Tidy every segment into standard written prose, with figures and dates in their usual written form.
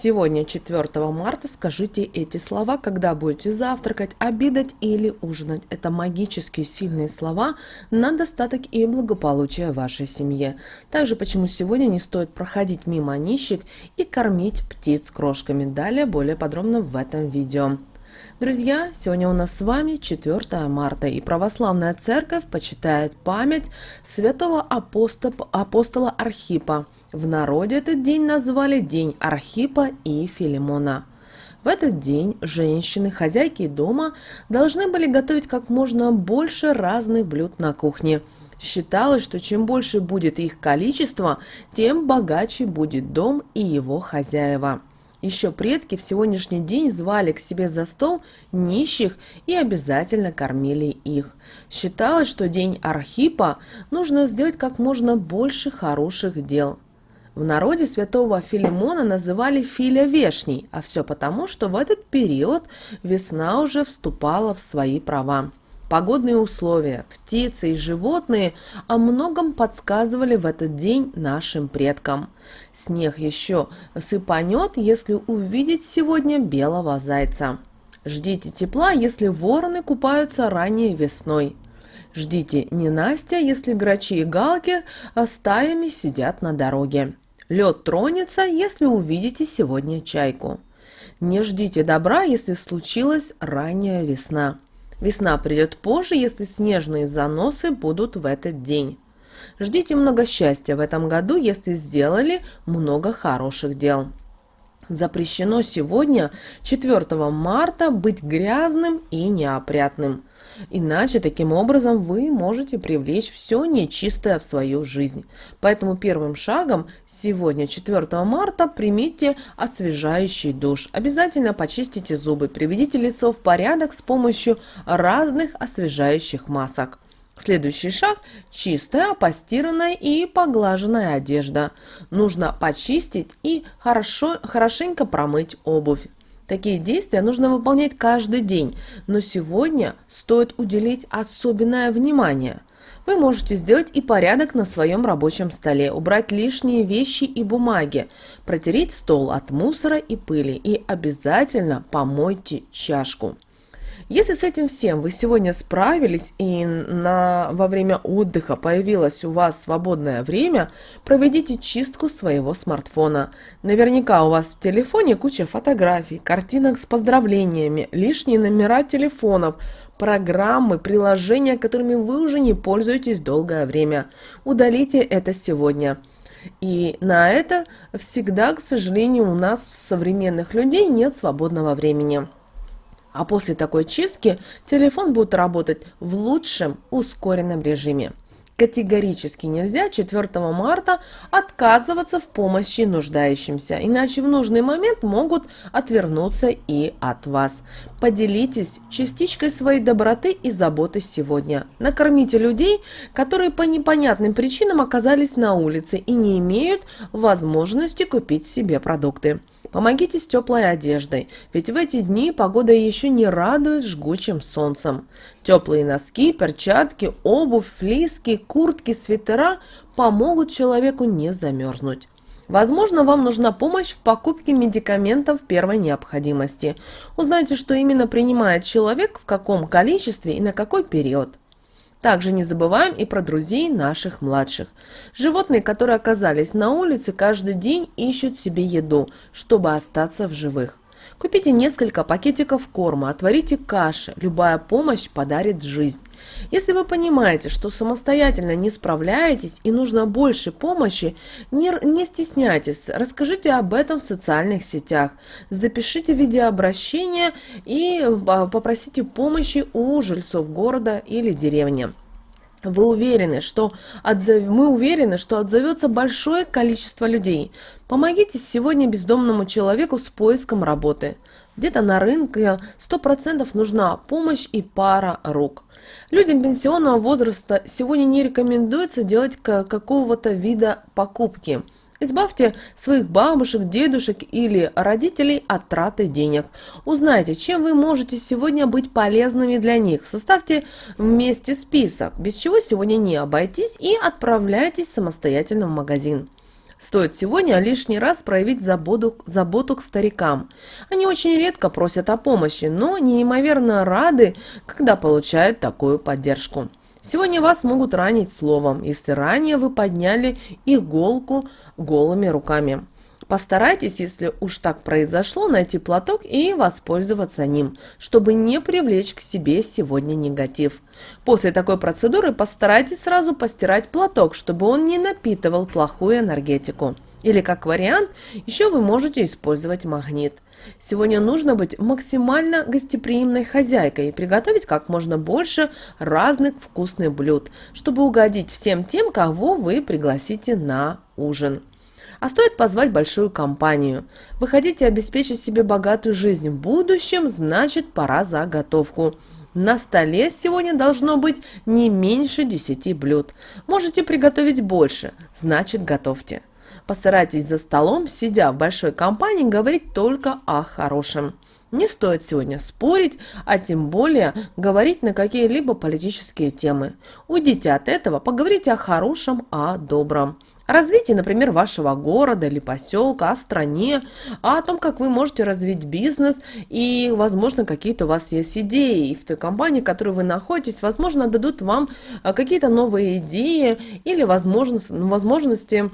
Сегодня, 4 марта, скажите эти слова, когда будете завтракать, обедать или ужинать. Это магические сильные слова на достаток и благополучие в вашей семье. Также, почему сегодня не стоит проходить мимо нищих и кормить птиц крошками. Далее более подробно в этом видео. Друзья, сегодня у нас с вами 4 марта, и Православная Церковь почитает память святого апостола Архипа. В народе этот день назвали День Архипа и Филимона. В этот день женщины, хозяйки дома, должны были готовить как можно больше разных блюд на кухне. Считалось, что чем больше будет их количество, тем богаче будет дом и его хозяева. Еще предки в сегодняшний день звали к себе за стол нищих и обязательно кормили их. Считалось, что день Архипа нужно сделать как можно больше хороших дел. В народе святого Филимона называли Филя Вешний, а все потому, что в этот период весна уже вступала в свои права. Погодные условия, птицы и животные о многом подсказывали в этот день нашим предкам. Снег еще сыпанет, если увидеть сегодня белого зайца. Ждите тепла, если вороны купаются ранее весной. Ждите ненастья, если грачи и галки стаями сидят на дороге. Лед тронется, если увидите сегодня чайку. Не ждите добра, если случилась ранняя весна. Весна придет позже, если снежные заносы будут в этот день. Ждите много счастья в этом году, если сделали много хороших дел. Запрещено сегодня, 4 марта, быть грязным и неопрятным. Иначе таким образом вы можете привлечь все нечистое в свою жизнь. Поэтому первым шагом сегодня, 4 марта, примите освежающий душ. Обязательно почистите зубы, приведите лицо в порядок с помощью разных освежающих масок. Следующий шаг – чистая, постиранная и поглаженная одежда. Нужно почистить и хорошенько промыть обувь. Такие действия нужно выполнять каждый день, но сегодня стоит уделить особенное внимание. Вы можете сделать и порядок на своем рабочем столе, убрать лишние вещи и бумаги, протереть стол от мусора и пыли и обязательно помойте чашку. Если с этим всем вы сегодня справились и во время отдыха появилось у вас свободное время, проведите чистку своего смартфона. Наверняка у вас в телефоне куча фотографий, картинок с поздравлениями, лишние номера телефонов, программы, приложения, которыми вы уже не пользуетесь долгое время. Удалите это сегодня. И на это всегда, к сожалению, у нас, современных людей, нет свободного времени. А после такой чистки телефон будет работать в лучшем ускоренном режиме. Категорически нельзя 4 марта отказываться в помощи нуждающимся, иначе в нужный момент могут отвернуться и от вас. Поделитесь частичкой своей доброты и заботы сегодня. Накормите людей, которые по непонятным причинам оказались на улице и не имеют возможности купить себе продукты. Помогите с теплой одеждой, ведь в эти дни погода еще не радует жгучим солнцем. Теплые носки, перчатки, обувь, флиски, куртки, свитера помогут человеку не замерзнуть. Возможно, вам нужна помощь в покупке медикаментов первой необходимости. Узнайте, что именно принимает человек, в каком количестве и на какой период. Также не забываем и про друзей наших младших. Животные, которые оказались на улице, каждый день ищут себе еду, чтобы остаться в живых. Купите несколько пакетиков корма, отварите каши. Любая помощь подарит жизнь. Если вы понимаете, что самостоятельно не справляетесь и нужно больше помощи, не стесняйтесь, расскажите об этом в социальных сетях. Запишите видеообращение и попросите помощи у жильцов города или деревни. Мы уверены, что отзовется большое количество людей. Помогите сегодня бездомному человеку с поиском работы. Где-то на рынке 100% нужна помощь и пара рук. Людям пенсионного возраста сегодня не рекомендуется делать какого-то вида покупки. Избавьте своих бабушек, дедушек или родителей от траты денег. Узнайте, чем вы можете сегодня быть полезными для них. Составьте вместе список, без чего сегодня не обойтись, и отправляйтесь самостоятельно в магазин. Стоит сегодня лишний раз проявить заботу к старикам. Они очень редко просят о помощи, но неимоверно рады, когда получают такую поддержку. Сегодня вас могут ранить словом, если ранее вы подняли иголку голыми руками. Постарайтесь, если уж так произошло, найти платок и воспользоваться ним, чтобы не привлечь к себе сегодня негатив. После такой процедуры постарайтесь сразу постирать платок, чтобы он не напитывал плохую энергетику. Или как вариант, еще вы можете использовать магнит. Сегодня нужно быть максимально гостеприимной хозяйкой и приготовить как можно больше разных вкусных блюд, чтобы угодить всем тем, кого вы пригласите на ужин. А стоит позвать большую компанию. Вы хотите обеспечить себе богатую жизнь в будущем, значит пора за готовку. На столе сегодня должно быть не меньше 10 блюд. Можете приготовить больше, значит готовьте. Постарайтесь за столом, сидя в большой компании, говорить только о хорошем. Не стоит сегодня спорить, а тем более говорить на какие-либо политические темы. Уйдите от этого, поговорите о хорошем, о добром. О развитии, например, вашего города или поселка, о стране, о том, как вы можете развить бизнес и, возможно, какие-то у вас есть идеи. И в той компании, в которой вы находитесь, возможно, дадут вам какие-то новые идеи или возможности,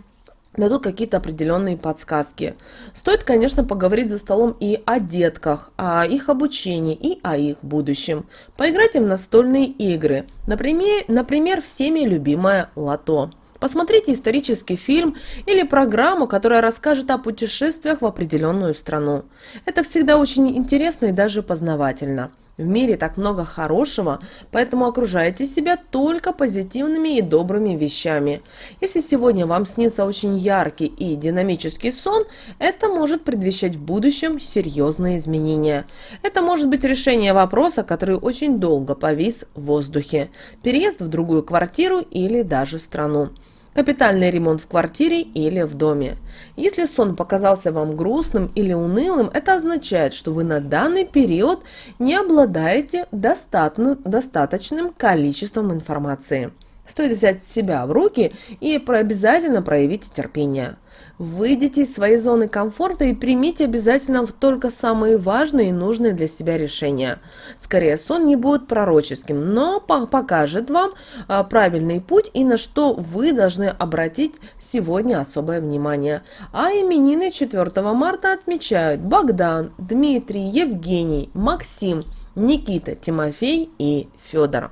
дадут какие-то определенные подсказки. Стоит, конечно, поговорить за столом и о детках, о их обучении и о их будущем. Поиграть им в настольные игры, например, всеми любимое лото. Посмотрите исторический фильм или программу, которая расскажет о путешествиях в определенную страну. Это всегда очень интересно и даже познавательно. В мире так много хорошего, поэтому окружайте себя только позитивными и добрыми вещами. Если сегодня вам снится очень яркий и динамический сон, это может предвещать в будущем серьезные изменения. Это может быть решение вопроса, который очень долго повис в воздухе, переезд в другую квартиру или даже страну. Капитальный ремонт в квартире или в доме. Если сон показался вам грустным или унылым, это означает, что вы на данный период не обладаете достаточным количеством информации. Стоит взять себя в руки и обязательно проявите терпение. Выйдите из своей зоны комфорта и примите обязательно только самые важные и нужные для себя решения. Скорее, сон не будет пророческим, но покажет вам правильный путь и на что вы должны обратить сегодня особое внимание. А именины 4 марта отмечают Богдан, Дмитрий, Евгений, Максим, Никита, Тимофей и Федор.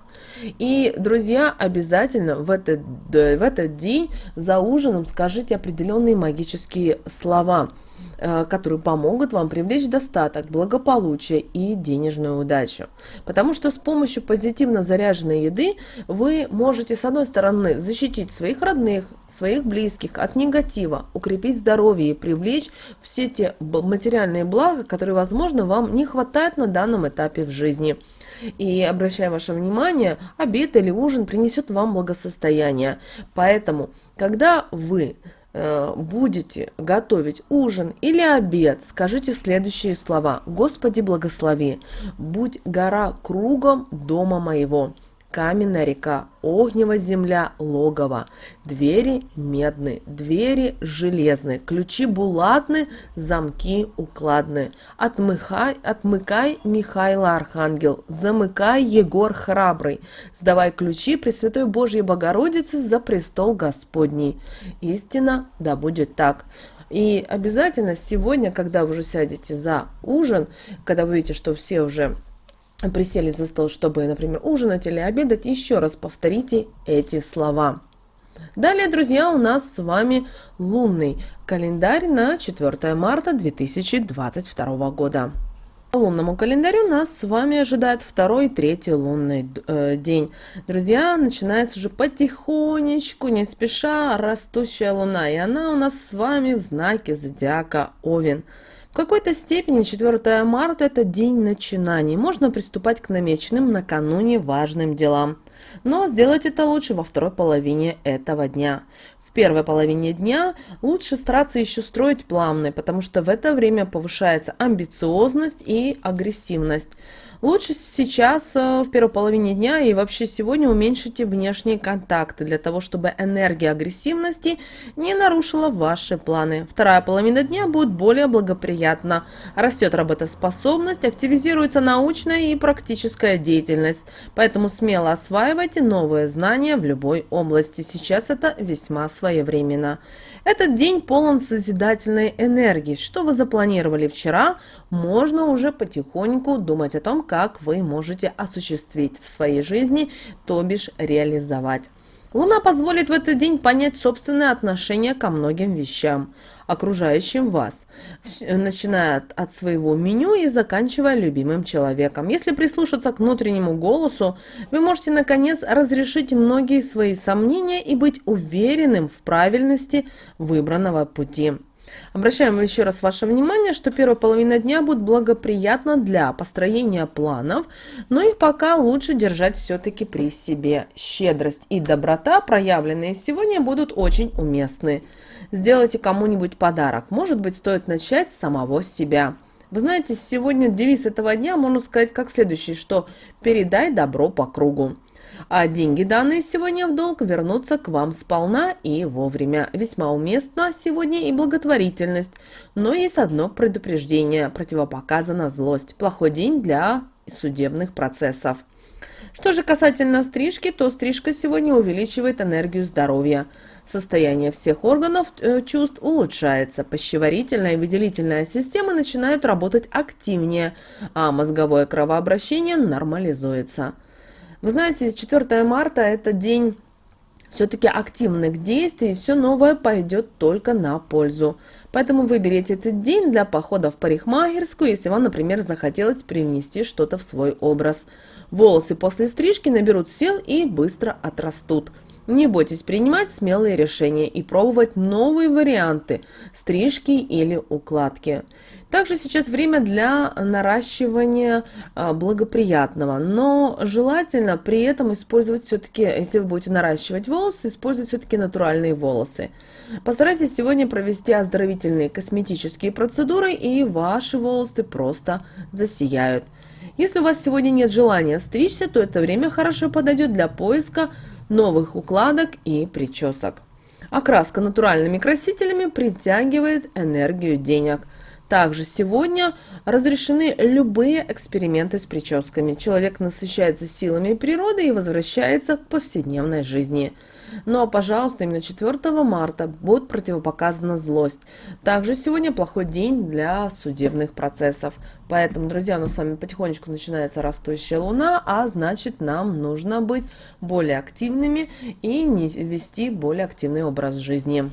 И, друзья, обязательно в этот день за ужином скажите определенные магические слова, которые помогут вам привлечь достаток, благополучие и денежную удачу. Потому что с помощью позитивно заряженной еды вы можете, с одной стороны, защитить своих родных, своих близких от негатива, укрепить здоровье и привлечь все те материальные блага, которые, возможно, вам не хватает на данном этапе в жизни. И, обращая ваше внимание, обед или ужин принесет вам благосостояние. Поэтому, когда вы будете готовить ужин или обед, скажите следующие слова. «Господи, благослови, будь гора кругом дома моего, каменная река, огнева земля, логово, двери медные, двери железные, ключи булатны, замки укладны. Отмыкай, Михаил Архангел, замыкай, Егор Храбрый, сдавай ключи Пресвятой Божьей Богородице за престол Господний». Истина, да будет так. И обязательно сегодня, когда вы уже сядете за ужин, когда вы видите, что все уже присели за стол, чтобы, например, ужинать или обедать, еще раз повторите эти слова. Далее, друзья, у нас с вами лунный календарь на 4 марта 2022 года. По лунному календарю нас с вами ожидает 2 и 3 лунный день. Друзья, начинается уже потихонечку, не спеша, растущая луна, и она у нас с вами в знаке зодиака Овен. В какой-то степени 4 марта – это день начинаний. Можно приступать к намеченным накануне важным делам. Но сделать это лучше во второй половине этого дня. В первой половине дня лучше стараться еще строить планы, потому что в это время повышается амбициозность и агрессивность. Лучше сейчас в первой половине дня и вообще сегодня уменьшите внешние контакты для того, чтобы энергия агрессивности не нарушила ваши планы. Вторая половина дня будет более благоприятна. Растет работоспособность, активизируется научная и практическая деятельность. Поэтому смело осваивайте новые знания в любой области. Сейчас это весьма своевременно. Этот день полон созидательной энергии. Что вы запланировали вчера, можно уже потихоньку думать о том, как вы можете осуществить в своей жизни, то бишь реализовать. Луна позволит в этот день понять собственное отношение ко многим вещам, окружающим вас, начиная от своего меню и заканчивая любимым человеком. Если прислушаться к внутреннему голосу, вы можете наконец разрешить многие свои сомнения и быть уверенным в правильности выбранного пути. Обращаем еще раз ваше внимание, что первая половина дня будет благоприятна для построения планов, но их пока лучше держать все-таки при себе. Щедрость и доброта, проявленные сегодня, будут очень уместны. Сделайте кому-нибудь подарок. Может быть, стоит начать с самого себя. Вы знаете, сегодня девиз этого дня можно сказать как следующий, что «передай добро по кругу». А деньги, данные сегодня в долг, вернутся к вам сполна и вовремя. Весьма уместна сегодня и благотворительность. Но есть одно предупреждение. Противопоказана злость. Плохой день для судебных процессов. Что же касательно стрижки, то стрижка сегодня увеличивает энергию здоровья. Состояние всех органов чувств улучшается. Пищеварительная и выделительная системы начинают работать активнее, а мозговое кровообращение нормализуется. Вы знаете, 4 марта – это день все-таки активных действий, и все новое пойдет только на пользу. Поэтому выберите этот день для похода в парикмахерскую, если вам, например, захотелось привнести что-то в свой образ. Волосы после стрижки наберут сил и быстро отрастут. Не бойтесь принимать смелые решения и пробовать новые варианты стрижки или укладки. Также сейчас время для наращивания благоприятного, но желательно при этом использовать все-таки, если вы будете наращивать волосы, использовать все-таки натуральные волосы. Постарайтесь сегодня провести оздоровительные косметические процедуры, и ваши волосы просто засияют. Если у вас сегодня нет желания стричься, то это время хорошо подойдет для поиска новых укладок и причесок. Окраска натуральными красителями притягивает энергию денег. Также сегодня разрешены любые эксперименты с прическами. Человек насыщается силами природы и возвращается к повседневной жизни. Но, пожалуйста, именно 4 марта будет противопоказана злость. Также сегодня плохой день для судебных процессов. Поэтому, друзья, у нас с вами потихонечку начинается растущая луна, а значит, нам нужно быть более активными и вести более активный образ жизни.